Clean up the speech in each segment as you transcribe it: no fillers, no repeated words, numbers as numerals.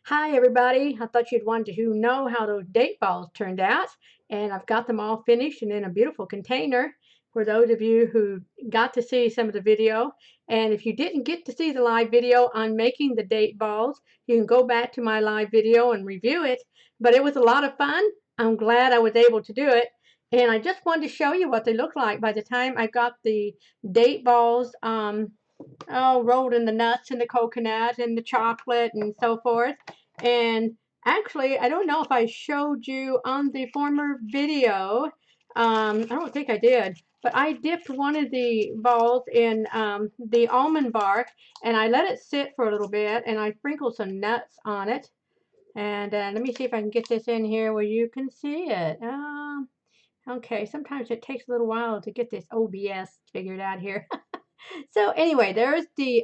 Hi, everybody. I thought you'd want to know how those date balls turned out, and I've got them all finished and in a beautiful container for those of you who got to see some of the video. And if you didn't get to see the live video on making the date balls, you can go back to my live video and review it. But it was a lot of fun. I'm glad I was able to do it. And I just wanted to show you what they look like by the time I got the date balls rolled in the nuts and the coconut and the chocolate and so forth. And actually, I don't know if I showed you on the former video. I don't think I did, but I dipped one of the balls in the almond bark and I let it sit for a little bit and I sprinkled some nuts on it. And let me see if I can get this in here where you can see it. Okay, sometimes it takes a little while to get this OBS figured out here. So anyway, there's the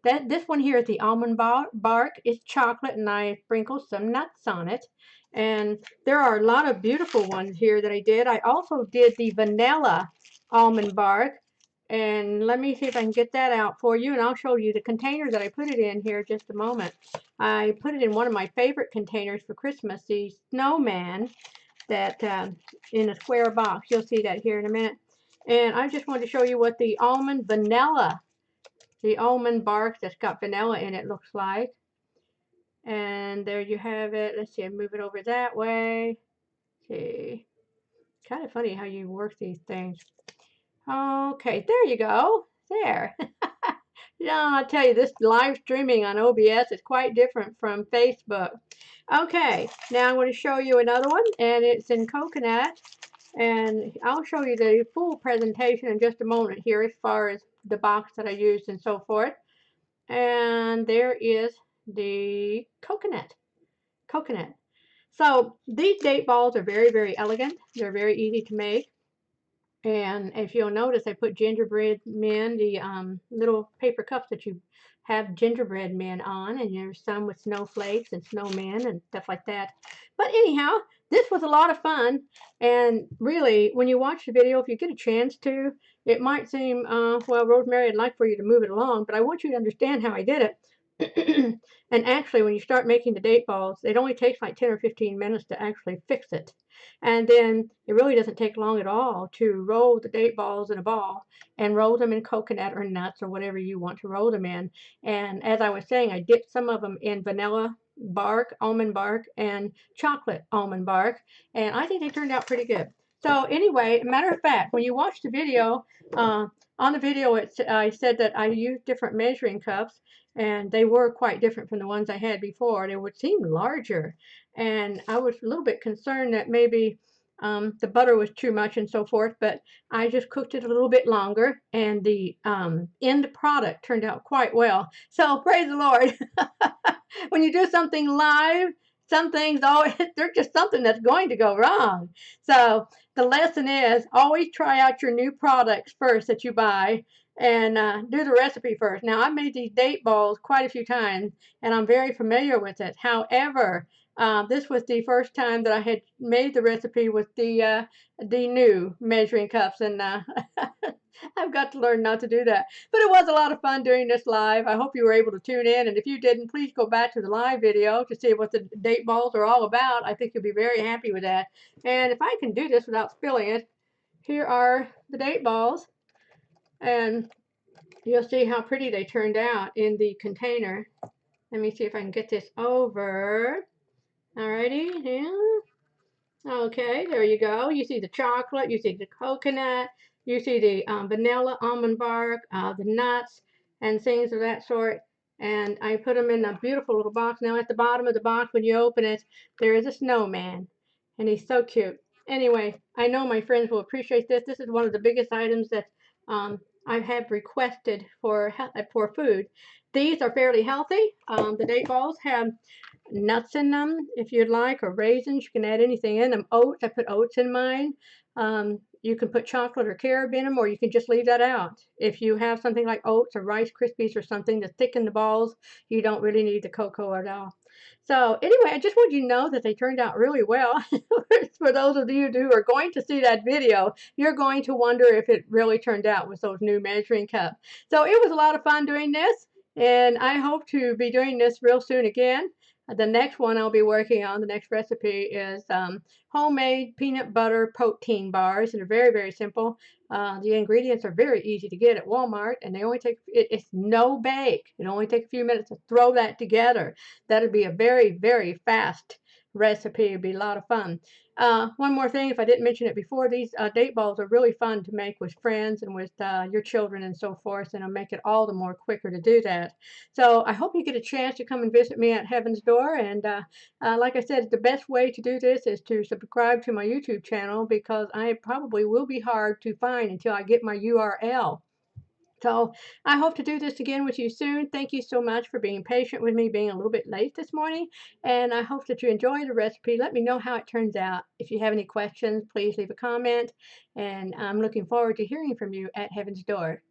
this one here is the almond bark. It's chocolate, and I sprinkled some nuts on it. And there are a lot of beautiful ones here that I did. I also did the vanilla almond bark. And let me see if I can get that out for you, and I'll show you the container that I put it in here just a moment. I put it in one of my favorite containers for Christmas, the snowman that in a square box. You'll see that here in a minute. And I just wanted to show you what the almond bark that's got vanilla in it looks like. And there you have it. Let's see, I move it over that way. See, kind of funny how you work these things. Okay, there you go. There. Yeah, I'll tell you, this live streaming on OBS is quite different from Facebook. Okay, now I'm going to show you another one, and it's in coconut. And I'll show you the full presentation in just a moment here as far as the box that I used and so forth. And there is the coconut. So these date balls are very, very elegant. They're very easy to make. And if you'll notice, I put gingerbread men, the little paper cups that you have gingerbread men on, and there's some with snowflakes and snowmen and stuff like that. But anyhow, this was a lot of fun. And really, when you watch the video, if you get a chance to, it might seem, well, Rosemary, I'd like for you to move it along, but I want you to understand how I did it. And actually, when you start making the date balls, it only takes like 10 or 15 minutes to actually fix it. And then it really doesn't take long at all to roll the date balls in a ball and roll them in coconut or nuts or whatever you want to roll them in. And as I was saying, I dipped some of them in vanilla bark, almond bark, and chocolate almond bark. And I think they turned out pretty good. So anyway, matter of fact, when you watch the video, on the video I said that I used different measuring cups, and they were quite different from the ones I had before. They would seem larger, and I was a little bit concerned that maybe the butter was too much and so forth, but I just cooked it a little bit longer, and the end product turned out quite well. So praise the Lord. When you do something live, some things always, they're just something that's going to go wrong. So the lesson is always try out your new products first that you buy, and do the recipe first. Now, I've made these date balls quite a few times, and I'm very familiar with it. However, this was the first time that I had made the recipe with the new measuring cups, and I've got to learn not to do that. But it was a lot of fun doing this live. I hope you were able to tune in, and if you didn't, please go back to the live video to see what the date balls are all about. I think you'll be very happy with that. And if I can do this without spilling it, here are the date balls, and you'll see how pretty they turned out in the container. Let me see if I can get this over. Alrighty, yeah. Okay, there you go. You see the chocolate, you see the coconut, you see the vanilla almond bark, the nuts, and things of that sort. And I put them in a beautiful little box. Now, at the bottom of the box, when you open it, there is a snowman, and he's so cute. Anyway, I know my friends will appreciate this. This is one of the biggest items that I have requested for food. These are fairly healthy. The date balls have nuts in them if you'd like, or raisins. You can add anything in them. Oats, I put oats in mine. You can put chocolate or carob in them, or you can just leave that out. If you have something like oats or Rice Krispies or something to thicken the balls, you don't really need the cocoa at all. So anyway, I just want you to know that they turned out really well. For those of you who are going to see that video, you're going to wonder if it really turned out with those new measuring cups. So it was a lot of fun doing this, and I hope to be doing this real soon again. The next one I'll be working on, the next recipe is homemade peanut butter protein bars. They're very, very simple. The ingredients are very easy to get at Walmart, and they only take it's no bake. It only takes a few minutes to throw that together. That'll be a very, very fast recipe. It'll be a lot of fun. One more thing, if I didn't mention it before, these date balls are really fun to make with friends and with your children and so forth, and it'll make it all the more quicker to do that. So I hope you get a chance to come and visit me at Heaven's Door. And like I said, the best way to do this is to subscribe to my YouTube channel because I probably will be hard to find until I get my URL. So I hope to do this again with you soon. Thank you so much for being patient with me being a little bit late this morning. And I hope that you enjoy the recipe. Let me know how it turns out. If you have any questions, please leave a comment. And I'm looking forward to hearing from you at Heaven's Door.